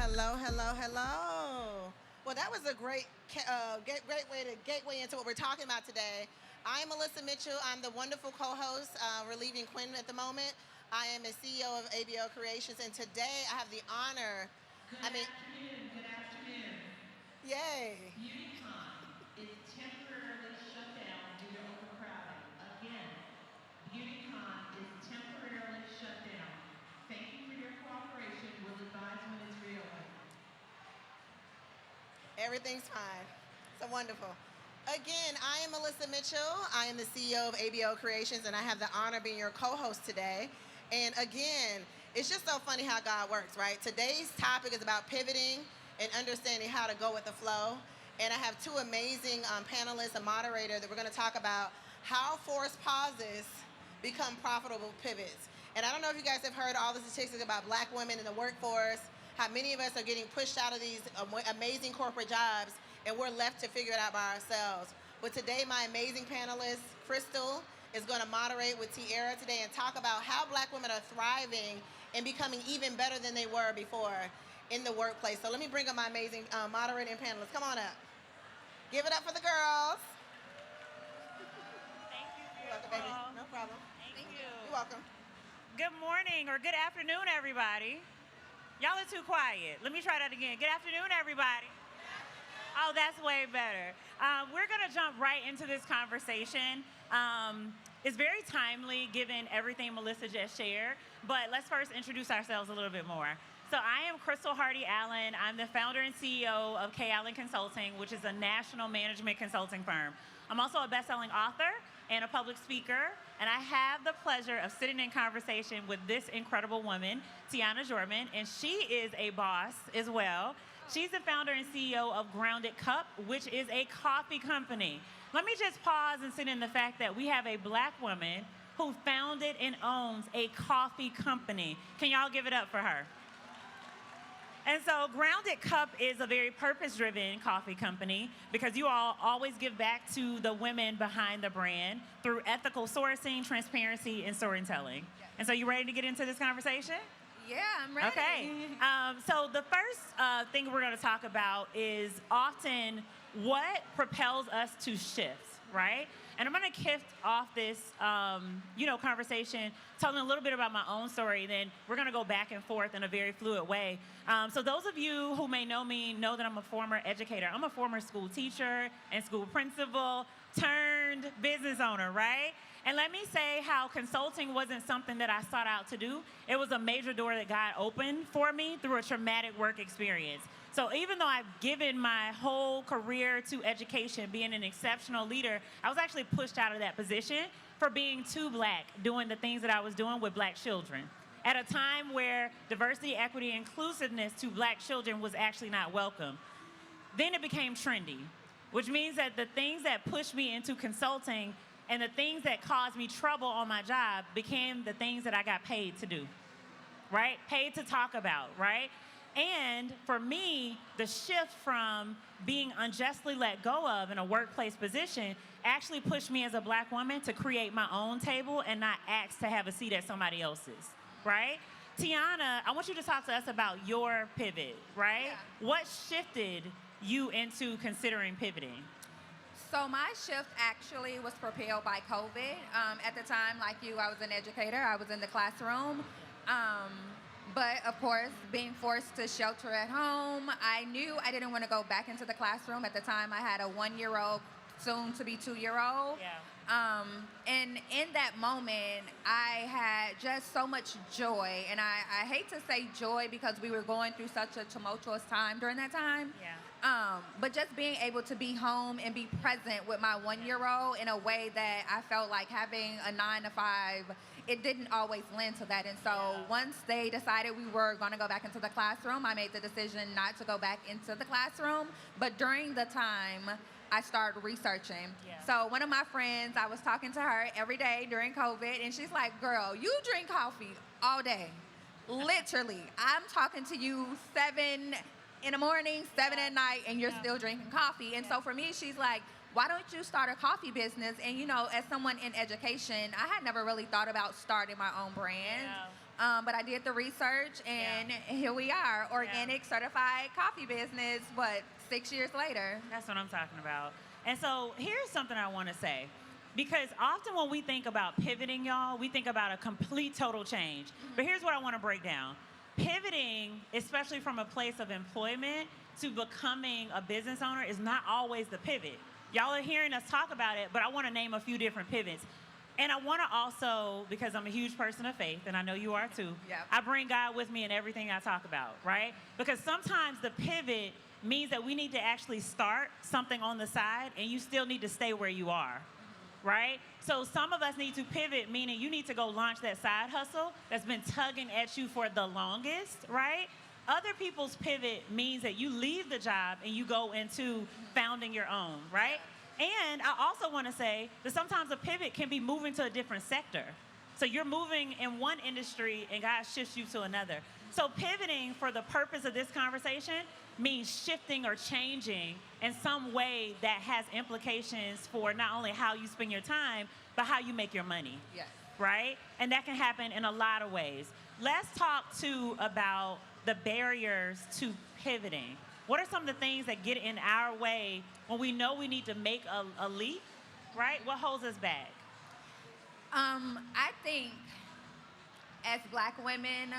Hello, hello, hello. Well, that was a great way to gateway into what we're talking about today. I'm Melissa Mitchell. I'm the wonderful co-host, relieving Quinn at the moment. I am a CEO of ABO Creations, and today I have the honor. Good afternoon. Yay! BeautyCon is temporarily shut down due to overcrowding. Again, BeautyCon is temporarily shut down. Thank you for your cooperation. We'll advise when it's reopened. Everything's fine. So wonderful. Again, I am Melissa Mitchell. I am the CEO of ABO Creations, and I have the honor of being your co-host today. And again, it's just so funny how God works, right? Today's topic is about pivoting and understanding how to go with the flow. And I have two amazing panelists, a moderator, that we're going to talk about how forced pauses become profitable pivots. And I don't know if you guys have heard all the statistics about black women in the workforce, how many of us are getting pushed out of these amazing corporate jobs, and we're left to figure it out by ourselves. But today, my amazing panelist, Crystal, is going to moderate with Tiara today and talk about how black women are thriving and becoming even better than they were before in the workplace. So let me bring up my amazing moderator and panelists. Come on up. Give it up for the girls. Thank you, You're welcome, baby. No problem. Thank you. You're welcome. Good morning or good afternoon, everybody. Y'all are too quiet. Let me try that again. Good afternoon, everybody. Oh, that's way better. We're going to jump right into this conversation. It's very timely given everything Melissa just shared, but let's first introduce ourselves a little bit more. So I am Crystal Hardy Allen. I'm the founder and CEO of K. Allen Consulting, which is a national management consulting firm. I'm also a best-selling author and a public speaker, and I have the pleasure of sitting in conversation with this incredible woman, Tiana Jorman, and she is a boss as well. She's the founder and CEO of Grounded Cup, which is a coffee company. Let me just pause and sit in the fact that we have a black woman who founded and owns a coffee company. Can y'all give it up for her? And so Grounded Cup is a very purpose-driven coffee company because you all always give back to the women behind the brand through ethical sourcing, transparency, and storytelling. Yes. And so you ready to get into this conversation? Yeah, I'm ready. Okay. So the first thing we're going to talk about is often what propels us to shift, right? And I'm going to kick off this, conversation, telling a little bit about my own story. Then we're going to go back and forth in a very fluid way. So those of you who may know me know that I'm a former educator. I'm a former school teacher and school principal turned business owner, right? And let me say how consulting wasn't something that I sought out to do. It was a major door that God opened for me through a traumatic work experience. So even though I've given my whole career to education, being an exceptional leader, I was actually pushed out of that position for being too black, doing the things that I was doing with black children. At a time where diversity, equity, inclusiveness to black children was actually not welcome. Then it became trendy, which means that the things that pushed me into consulting and the things that caused me trouble on my job became the things that I got paid to do, right? Paid to talk about, right? And for me, the shift from being unjustly let go of in a workplace position actually pushed me as a black woman to create my own table and not ask to have a seat at somebody else's, right? Tiana, I want you to talk to us about your pivot, right? Yeah. What shifted you into considering pivoting? So my shift actually was propelled by COVID. At the time, like you, I was an educator. I was in the classroom. But of course, being forced to shelter at home, I knew I didn't want to go back into the classroom. At the time, I had a 1-year-old, soon to be 2-year-old. Yeah. And in that moment, I had just so much joy. And I hate to say joy because we were going through such a tumultuous time during that time. Yeah. But just being able to be home and be present with my 1-year-old in a way that I felt like having a 9 to 5, it didn't always lend to that. And so once they decided we were going to go back into the classroom, I made the decision not to go back into the classroom. But during the time, I started researching. Yeah. So one of my friends, I was talking to her every day during COVID, and she's like, girl, you drink coffee all day. Literally. I'm talking to you 7 in the morning, 7 at night, and you're still drinking coffee. And so for me, she's like, why don't you start a coffee business? And, as someone in education, I had never really thought about starting my own brand. But I did the research, and here we are, organic certified coffee business, 6 years later. That's what I'm talking about. And so here's something I want to say. Because often when we think about pivoting, y'all, we think about a complete total change. But here's what I want to break down. Pivoting, especially from a place of employment to becoming a business owner, is not always the pivot. Y'all are hearing us talk about it, but I want to name a few different pivots. And I want to also, because I'm a huge person of faith, and I know you are too, I bring God with me in everything I talk about, right? Because sometimes the pivot means that we need to actually start something on the side, and you still need to stay where you are, right? So some of us need to pivot, meaning you need to go launch that side hustle that's been tugging at you for the longest, right? Other people's pivot means that you leave the job and you go into founding your own, right? And I also want to say that sometimes a pivot can be moving to a different sector. So you're moving in one industry and God shifts you to another. So pivoting for the purpose of this conversation means shifting or changing in some way that has implications for not only how you spend your time, but how you make your money. Yes. Right? And that can happen in a lot of ways. Let's talk too about the barriers to pivoting. What are some of the things that get in our way when we know we need to make a leap, right? What holds us back? I think as Black women,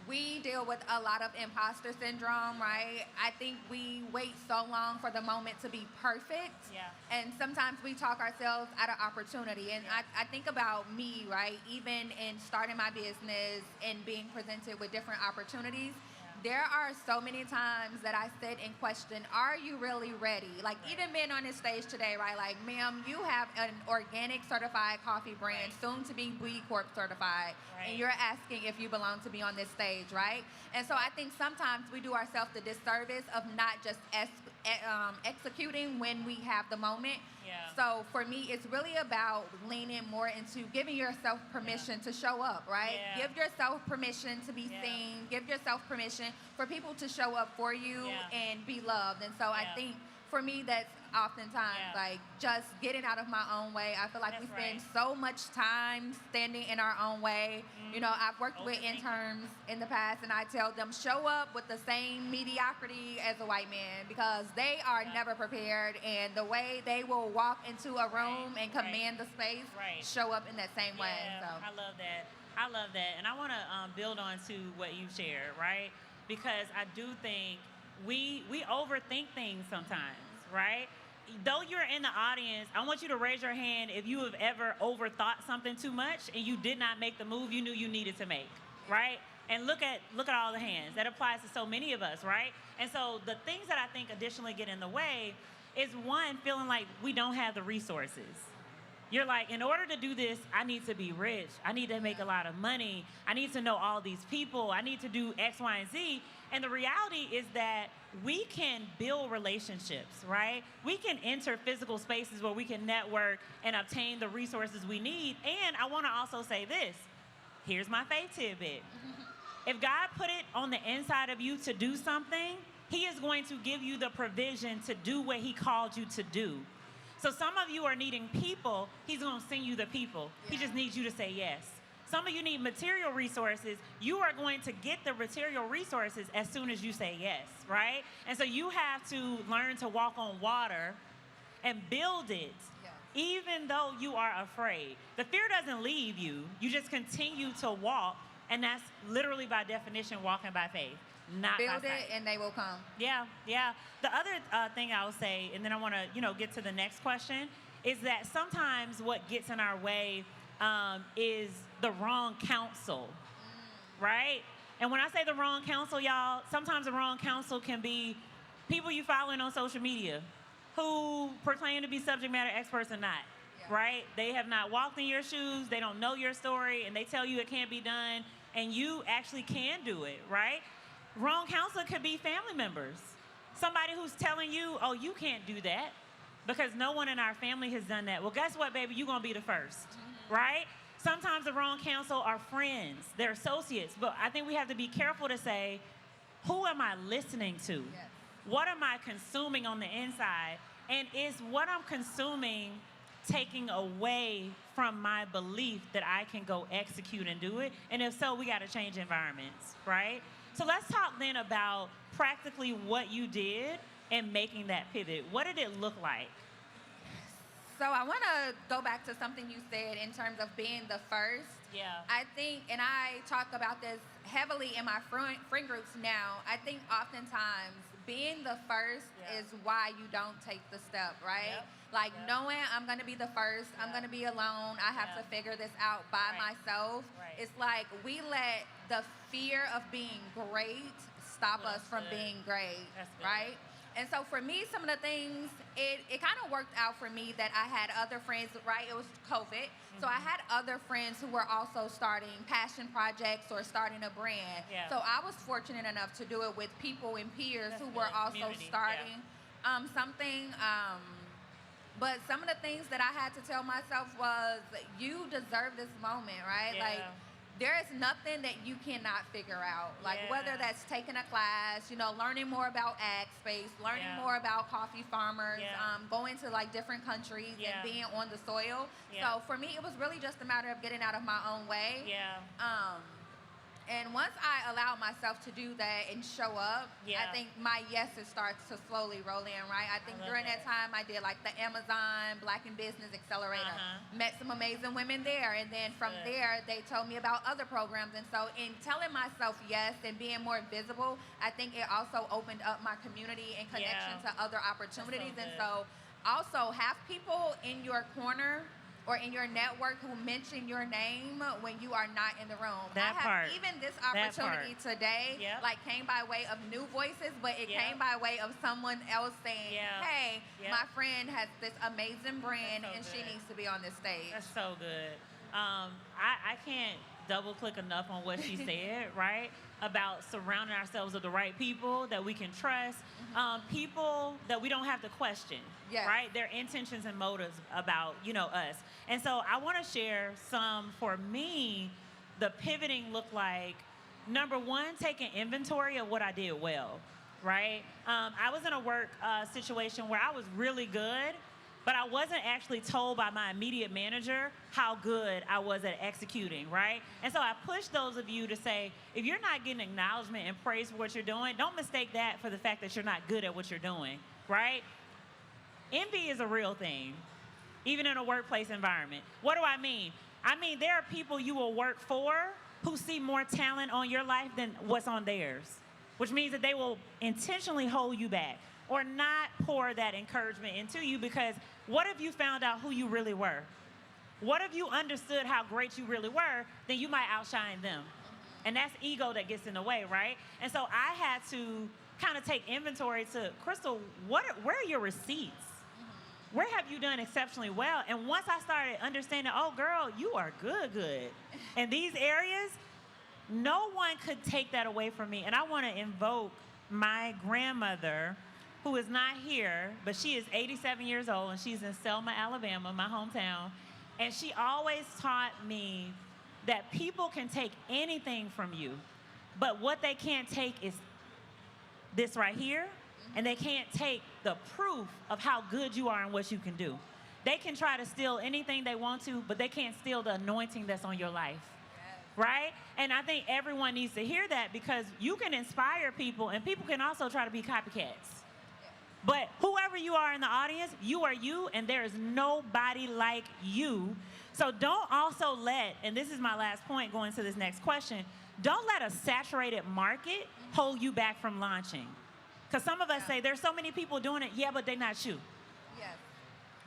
we deal with a lot of imposter syndrome, right? I think we wait so long for the moment to be perfect. And sometimes we talk ourselves out of opportunity. And I think about me, right? Even in starting my business and being presented with different opportunities, there are so many times that I sit and question, are you really ready? Like, even being on this stage today, right? Like, ma'am, you have an organic certified coffee brand, soon to be B Corp certified, and you're asking if you belong to be on this stage, right? And so I think sometimes we do ourselves the disservice of not just executing when we have the moment. So for me, it's really about leaning more into giving yourself permission to show up, right? Give yourself permission to be seen. Give yourself permission for people to show up for you and be loved. And so I think for me, that's oftentimes like just getting out of my own way. I feel like we spend so much time standing in our own way. You know, I've worked with interns in the past, and I tell them, show up with the same mediocrity as a white man, because they are never prepared, and the way they will walk into a room and command the space, show up in that same way. So. I love that. I love that. And I want to build on to what you shared, right? Because I do think we overthink things sometimes, right? Though you're in the audience, I want you to raise your hand if you have ever overthought something too much and you did not make the move you knew you needed to make, right? And look at all the hands. That applies to so many of us, right? And so the things that I think additionally get in the way is, one, feeling like we don't have the resources. You're like, in order to do this, I need to be rich. I need to make a lot of money. I need to know all these people. I need to do X, Y, and Z. And the reality is that we can build relationships, right? We can enter physical spaces where we can network and obtain the resources we need. And I want to also say this. Here's my faith tidbit. If God put it on the inside of you to do something, He is going to give you the provision to do what He called you to do. So some of you are needing people. He's going to send you the people. He just needs you to say yes. Some of you need material resources. You are going to get the material resources as soon as you say yes, right? And so you have to learn to walk on water and build it, even though you are afraid. The fear doesn't leave you. You just continue to walk, and that's literally by definition walking by faith. Not build it and they will come. Yeah. The other thing I will say, and then I want to, get to the next question, is that sometimes what gets in our way is the wrong counsel, right? And when I say the wrong counsel, y'all, sometimes the wrong counsel can be people you following on social media who proclaim to be subject matter experts or not, right? They have not walked in your shoes, they don't know your story, and they tell you it can't be done, and you actually can do it, right? Wrong counsel could be family members. Somebody who's telling you, oh, you can't do that because no one in our family has done that. Well, guess what, baby? You're going to be the first, right? Sometimes the wrong counsel are friends, they're associates. But I think we have to be careful to say, who am I listening to? What am I consuming on the inside? And is what I'm consuming taking away from my belief that I can go execute and do it? And if so, we got to change environments, right? So let's talk then about practically what you did in making that pivot. What did it look like? So I want to go back to something you said in terms of being the first. Yeah. I think, and I talk about this heavily in my friend groups now, I think oftentimes being the first is why you don't take the step, right? Yep. Like knowing I'm going to be the first, I'm going to be alone, I have to figure this out by myself. Right. It's like we let the fear of being great stop us from being great, That's good. right? And so for me, some of the things, it kind of worked out for me that I had other friends, right? It was COVID. So I had other friends who were also starting passion projects or starting a brand. Yeah. So I was fortunate enough to do it with people and peers That's who were good. also Community, starting something. But some of the things that I had to tell myself was, you deserve this moment, right? Yeah. Like, there is nothing that you cannot figure out. Like whether that's taking a class, learning more about ag space, learning more about coffee farmers, going to like different countries and being on the soil. Yeah. So for me, it was really just a matter of getting out of my own way. Yeah. And once I allowed myself to do that and show up, I think my yeses starts to slowly roll in, right? I think during that time I did like the Amazon Black in Business Accelerator, met some amazing women there. And then from there, they told me about other programs. And so in telling myself yes and being more visible, I think it also opened up my community and connection to other opportunities. That's so And so also have people in your corner or in your network who mention your name when you are not in the room. That I have part. even this That opportunity part. today, Yep. like came by way of new voices, but it Yep. came by way of someone else saying, Yep. hey, Yep. my friend has this amazing brand That's so and she good. needs to be on this stage. That's so good. I can't double click enough on what she said, right? About surrounding ourselves with the right people that we can trust, people that we don't have to question, Yes. right? Their intentions and motives about, us. And so I want to share some, for me, the pivoting looked like, number one, taking inventory of what I did well, right? I was in a work situation where I was really good, but I wasn't actually told by my immediate manager how good I was at executing, right? And so I push those of you to say, if you're not getting acknowledgement and praise for what you're doing, don't mistake that for the fact that you're not good at what you're doing, right? Envy is a real thing, even in a workplace environment. What do I mean? I mean, there are people you will work for who see more talent on your life than what's on theirs, which means that they will intentionally hold you back or not pour that encouragement into you, because what if you found out who you really were? What if you understood how great you really were? Then you might outshine them. And that's ego that gets in the way, right? And so I had to kind of take inventory to, Crystal, where are your receipts? Where have you done exceptionally well? And once I started understanding, oh, girl, you are good. In these areas, no one could take that away from me. And I want to invoke my grandmother, who is not here, but she is 87 years old, and she's in Selma, Alabama, my hometown. And she always taught me that people can take anything from you, but what they can't take is this right here, and they can't take the proof of how good you are and what you can do. They can try to steal anything they want to, but they can't steal the anointing that's on your life. Right? And I think everyone needs to hear that, because you can inspire people, and people can also try to be copycats. But whoever you are in the audience, you are you, and there is nobody like you. So don't also let, and this is my last point going to this next question, don't let a saturated market hold you back from launching. Because some of us say, there's so many people doing it, yeah, but they're not you. Yes.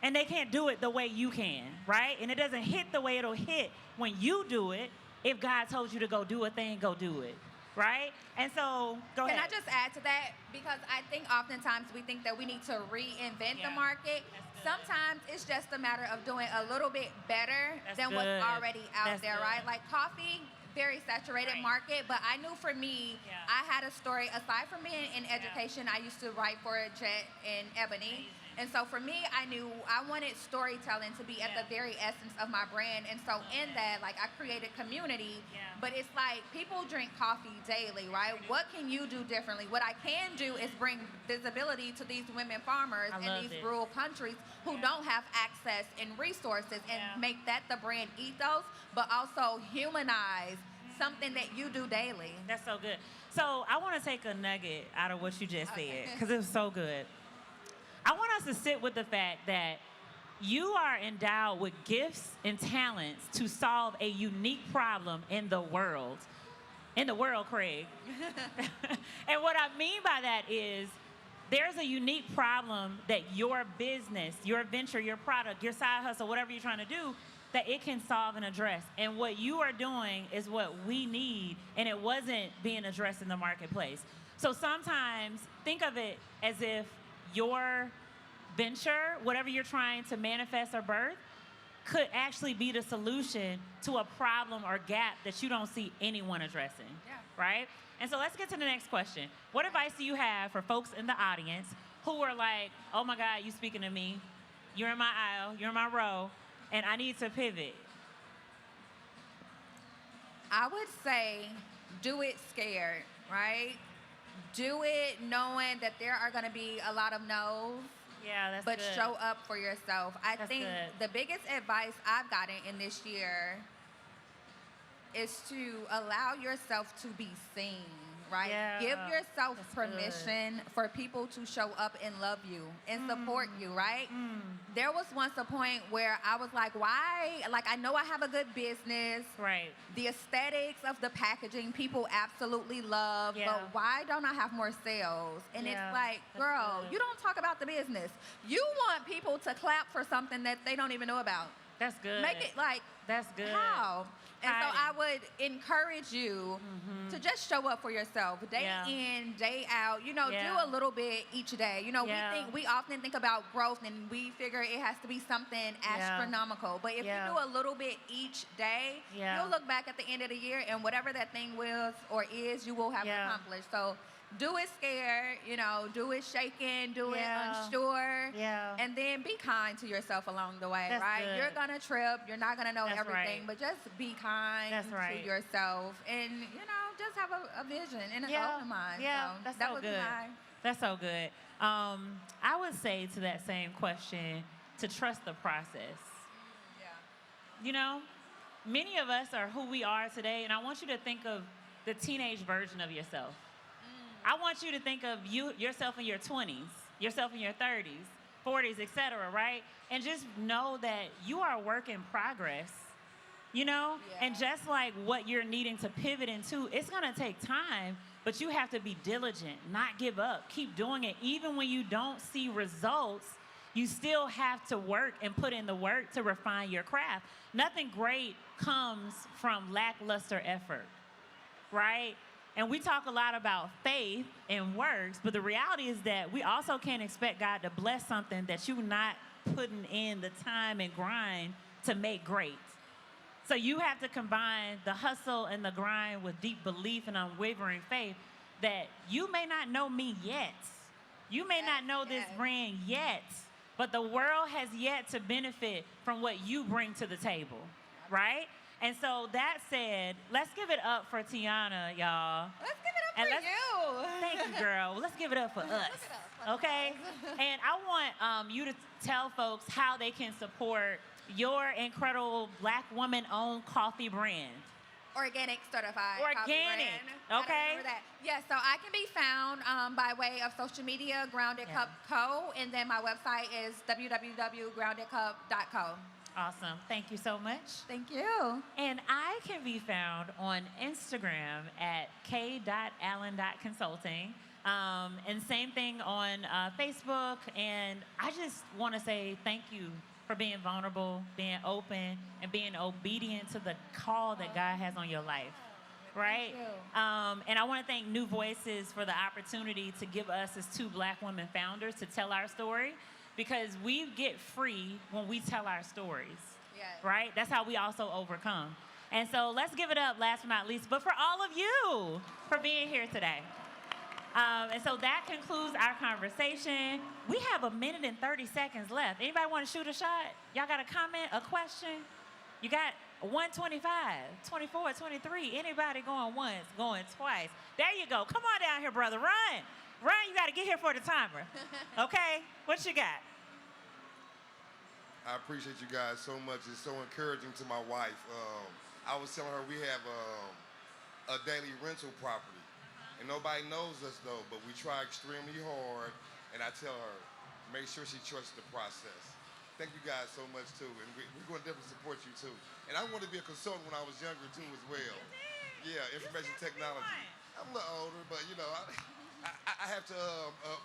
And they can't do it the way you can, right? And it doesn't hit the way it'll hit when you do it. If God told you to go do a thing, go do it, right? And so, go ahead. Can I just add to that? Because I think oftentimes we think that we need to reinvent the market. Sometimes it's just a matter of doing a little bit better than what's already out there, right? Like coffee, very saturated market, but I knew for me, I had a story. Aside from being in education, I used to write for Jet and Ebony. And so for me, I knew I wanted storytelling to be at the very essence of my brand. And so in that, like, I created community, but it's like people drink coffee daily, right? What can you do differently? What I can do is bring visibility to these women farmers in these rural countries who don't have access and resources, and make that the brand ethos, but also humanize something that you do daily. That's so good. So I want to take a nugget out of what you just said, because it was so good. I want us to sit with the fact that you are endowed with gifts and talents to solve a unique problem in the world. In the world, Craig. And what I mean by that is there's a unique problem that your business, your venture, your product, your side hustle, whatever you're trying to do, that it can solve and address. And what you are doing is what we need, and it wasn't being addressed in the marketplace. So sometimes think of it as if your venture, whatever you're trying to manifest or birth, could actually be the solution to a problem or gap that you don't see anyone addressing, right? And so let's get to the next question. What advice do you have for folks in the audience who are like, oh my God, you speaking to me, you're in my aisle, you're in my row, and I need to pivot? I would say do it scared, right? Do it knowing that there are going to be a lot of no's. Yeah, that's but good. show up for yourself. I That's think good. the biggest advice I've gotten in this year is to allow yourself to be seen, right? Yeah, Give yourself that's permission for people to show up and love you and support you, right? There was once a point where I was like, why? Like, I know I have a good business. Right. The aesthetics of the packaging, people absolutely love, but why don't I have more sales? And it's like, girl, you don't talk about the business. You want people to clap for something that they don't even know about. That's good. Make it like, that's good. how? And so Hiding. I would encourage you to just show up for yourself, day in, day out. You know, do a little bit each day. You know, we often think about growth and we figure it has to be something astronomical. But if you do a little bit each day, you'll look back at the end of the year and whatever that thing was or is, you will have accomplished. So do it scared, you know, do it shaken, do it unsure, and then be kind to yourself along the way, That's right? good. You're gonna trip, you're not gonna know That's everything, right. but just be kind That's right. to yourself, and you know, just have a vision and a goal in mind. Yeah, so that's that so would good. be my. That's so good. I would say to that same question to trust the process. You know, many of us are who we are today, and I want you to think of the teenage version of yourself. I want you to think of yourself in your 20s, yourself in your 30s, 40s, etc., right? And just know that you are a work in progress, you know? And just like what you're needing to pivot into, it's going to take time, but you have to be diligent, not give up, keep doing it. Even when you don't see results, you still have to work and put in the work to refine your craft. Nothing great comes from lackluster effort, right? And we talk a lot about faith and works, but the reality is that we also can't expect God to bless something that you're not putting in the time and grind to make great. So you have to combine the hustle and the grind with deep belief and unwavering faith that you may not know me yet. You may not know this brand yet, but the world has yet to benefit from what you bring to the table, right? And so that said, let's give it up for Tiana, y'all. Let's give it up for you. Thank you, girl. Let's give it up for us, okay? And I want you to tell folks how they can support your incredible Black woman-owned coffee brand. Organic certified. Organic, coffee brand. okay? Remember that. Yeah, so I can be found by way of social media, Grounded Cup Co. And then my website is www.groundedcup.co. Awesome. Thank you so much. Thank you. And I can be found on Instagram at k.allen.consulting. And same thing on Facebook. And I just want to say thank you for being vulnerable, being open, and being obedient to the call that God has on your life. Right? Thank you. And I want to thank New Voices for the opportunity to give us as two Black women founders to tell our story, because we get free when we tell our stories. Yes. Right? That's how we also overcome. And so let's give it up, last but not least, but for all of you for being here today. And so that concludes our conversation. We have 1 minute and 30 seconds left. Anybody want to shoot a shot? Y'all got a comment, a question? You got 125, 24, 23. Anybody going once, going twice? There you go. Come on down here, brother. Run. Run, you got to get here for the timer. Okay? What you got? I appreciate you guys so much. It's so encouraging to my wife. I was telling her we have a daily rental property. And nobody knows us though, but we try extremely hard. And I tell her, make sure she trusts the process. Thank you guys so much too. And we're going to definitely support you too. And I wanted to be a consultant when I was younger too as well. Yeah, information technology. I'm a little older, but you know, I have to,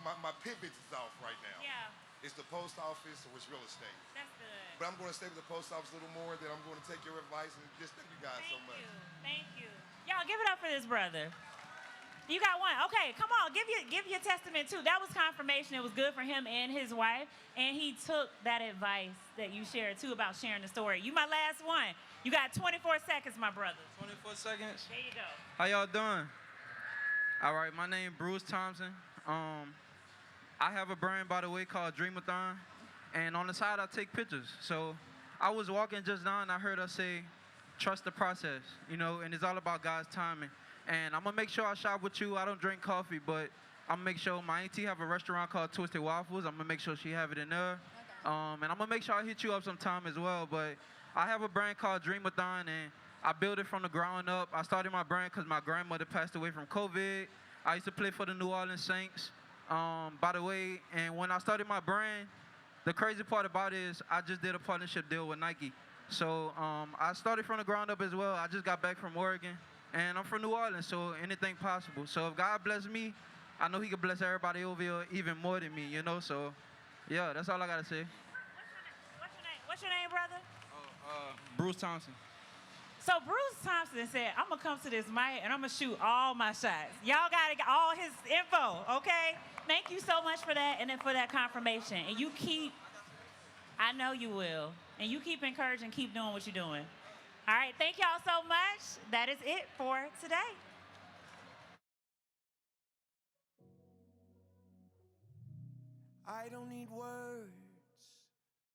my pivot is off right now. Yeah. It's the post office or it's real estate. That's good. But I'm going to stay with the post office a little more, then I'm going to take your advice and just thank you guys so much. Thank you. Y'all give it up for this brother. You got one. Okay, come on, give your testament too. That was confirmation. It was good for him and his wife. And he took that advice that you shared too about sharing the story. You my last one. You got 24 seconds, my brother. 24 seconds? There you go. How y'all doing? All right, my name Bruce Thompson. I have a brand, by the way, called Dreamathon. And on the side, I take pictures. So I was walking just now, and I heard us say, trust the process, you know, and it's all about God's timing. And I'm going to make sure I shop with you. I don't drink coffee, but I'm going to make sure my auntie have a restaurant called Twisted Waffles. I'm going to make sure she have it in there. Okay. And I'm going to make sure I hit you up sometime as well. But I have a brand called Dreamathon, and I built it from the ground up. I started my brand because my grandmother passed away from COVID. I used to play for the New Orleans Saints. By the way, and when I started my brand, the crazy part about it is I just did a partnership deal with Nike. So I started from the ground up as well. I just got back from Oregon, and I'm from New Orleans, so anything possible. So if God bless me, I know he can bless everybody over here even more than me, you know? So, yeah, that's all I got to say. What's your name, brother? Bruce Thompson. So Bruce Thompson said, I'm going to come to this mic and I'm going to shoot all my shots. Y'all got to get all his info, okay? Thank you so much for that and then for that confirmation. And you keep, I know you will, and you keep encouraging, keep doing what you're doing. All right, thank y'all so much. That is it for today. I don't need words